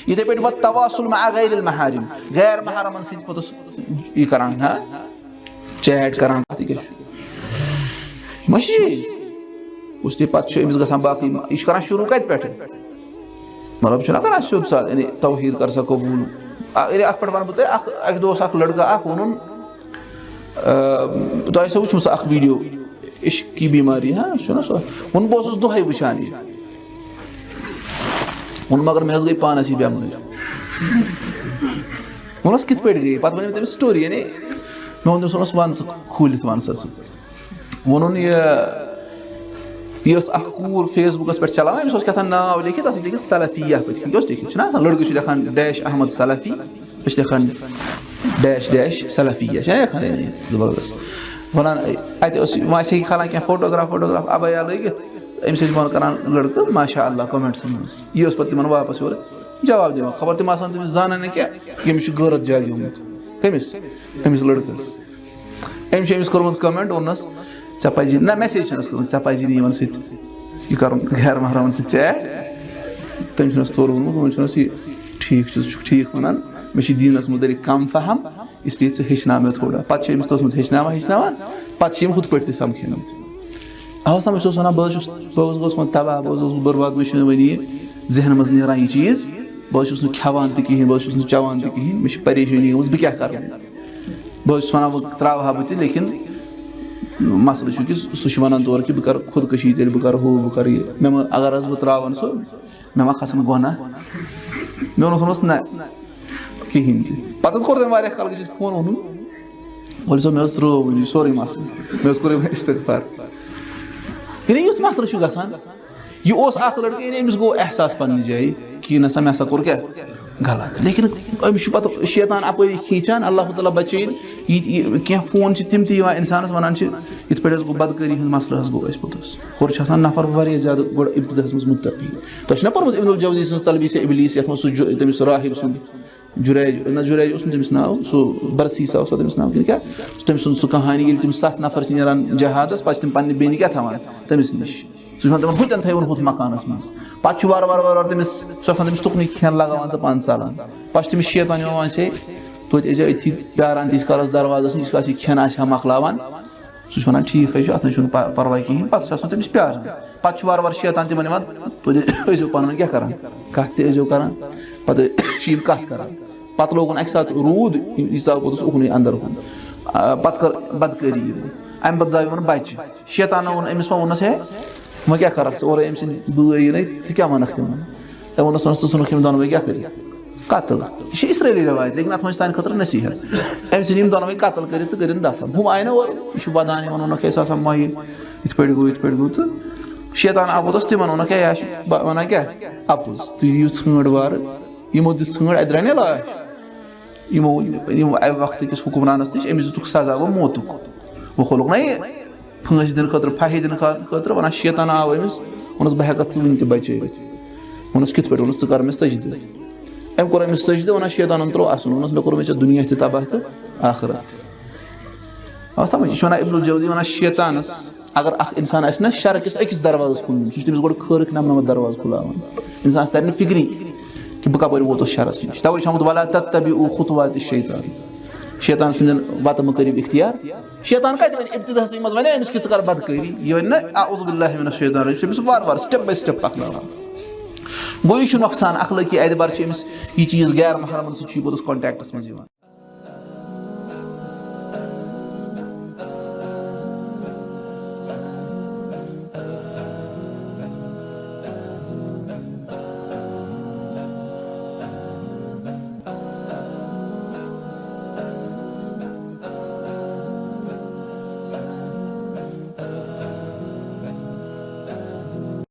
इथे पे तवासुल मा गैर महरिम गैर महरमन सि पोतस ये करान हा चैट करान मशीज उसने पत अमिस गसान बाकी यह करान शुरू कत पे मतलब छुना करान शुभ साल यानी तौहीद कर सा कबूल अरे अत पे वन बह अख दोस अख लड़का अख वोन तुम वो वो अख वीडियो इश्क की बीमारी हाँ छुना सो वो बहुत दोहे वुचान वो मगर मे गई पानस यह बेमारी वोनस कित पे गई पे वन तमिस स्टोरी यानी मे वो वन खोलित वन सा वोन यह कूर फेसबुकस पे चलान अमिस क्या नाव लिखित तथ लिखित सलफिया पे लिखित लड़के लिखान डैश अहमद सलफी लिखान डैश डैश सलफिया लिखान जबरदस्त वन अत खालान क्या फोटोग्राफ अबया लगित अमिस वन करान लड़के माशा अल्लाह कमेंट्स मज यह पे तिमन वापस योर जवाब दिवान खबर तम तमिस जानान क्या यमिस गलत जाय गोमुत कमिस अमिस लड़कस अमिस कोर्मुत कमेंट वोनस ऐ पि ना मैसेज ऐ पि वन सह कर गैर महरमन सह चैट तमिस तोर वोनस यह ठीक वन मे दीनस मुतलिक कम फहम इसलिए ऐ हेचना मे थोड़ा पे तोसमुत हेचनावान पे हुत पे समझन अवस ना बस वन बह तबाह बह बर्बाद मे वन जहन मज नीरान यह चीज़ बस खेवान तहन बस चवान तहन मे परेशानी बह क्या कर बस वन बह त्रा बह लेकिन मसल कि सह वन तौर कि बह कर खुदकशी तेल बह कर हो बह कर मे अगर बह त्रावन सो मे मा खसन गुनाह मे वोनस ना कहें पे कोर तम कल फोन वोन बोल सो मे त्रो वन सोरे मसल मे कोर इस्तगफार यानी युथ मसल गसान यह लड़के यानी अमिस गो एहसास पन्ने जाए कि नसा मे हसा कोर क्या गलत लेकिन अमिस पे शैतान अपरी खींचान अल्लाह ताला बचन क्या फोन तम इंसानस वन इत पे गो बदकारी हूँ मसल गो पोतस और नफर वारिया ज्यादा गो इब्तदास मज मुत्तकी तुम पर्मुत इब्नुल जौज़ी सज तलबीस इबलीस ये तमिस राहिब सुन जुरैज ना जुरैज तमिस नाव सह बरसीसा तमिस नाव क्या तमिस सह कहानी ये तम 7 नफर नीरान जहादस पे पे बेन क्या थवान तमिस नश सह तम हुतन थवन हुत मकानस मज पे वार वार वार तमिस तमिस तुकन खेन लगान तो पान चालान पे तमिस शेतान वन से तुत अथी प्यारान तीस कालस दरवाजस नश क्या खेन आ मकलावान सह वन ठीक अत परवाह कहें पे तमिस प्यारान पे वार वार शेतान तिमन तुत पन क्या करान कत करान पे कत करान पे लोगन अक साथ रूद यह पोतस उकन अंदर कुन पे कर बदकारी अम पे जाव वन बच्चे शेतान वो अमिस वोनस है वह क्या कर और अम बई ना क्या वनक तम वोनस वन सन दोनवे क्या कर कतल यह इसराइली रवायत लेकिन अत सान खतर नसीहत अम सन दोनवे कतल कर दफन हम आय ना और यह वदान वोनक माही इत पे गो तो शेतान आपोत तिमन वोनक क्या वन क्या अपोज तुम षंड वार यमो दिस षंड अत द्राय लाश यमो वक्त किस हुक्मरानस नश अमिस दुक सजा वो मौतुक वो खोलुक ना यह फांस दिन खतर फाहे दिन खतर वन शेतान आव अमिस वोनस बह हेक वन तह बचे वोनस कित पे वोनस च कर मे सजद अम कोर अमिस सजद वन शेतान त्रो असन वोनस मे कोर मे दुनिया तह तबाह तो आखिरत आव समझ यह वन इब्नुल जौज़ी वन शेतानस अगर अख इंसान ना शर किस अकिस दरवाजस खुल सह तमिस गो खरक नमनमत दरवाज खुलान इंसान तर फिक्री कि बह कपर वोतुस शरस नश तवे आमुत वला तत्तबिउ खुतवात शैतान शैतान सद वत मह करियो इख्तियार शैतान कत वन इब्तिदास मज वन अमिस कि कर बदकारी यह वन अऊज़ु बिल्लाहि मिनश शैतानिर रजीम अमिस वार वार स्टेप बाय स्टेप पकनान गो यह नुकसान अखलाकी एतबार अमिस यह चीज़ गैर महरमन सह कॉन्टैक्टस मज।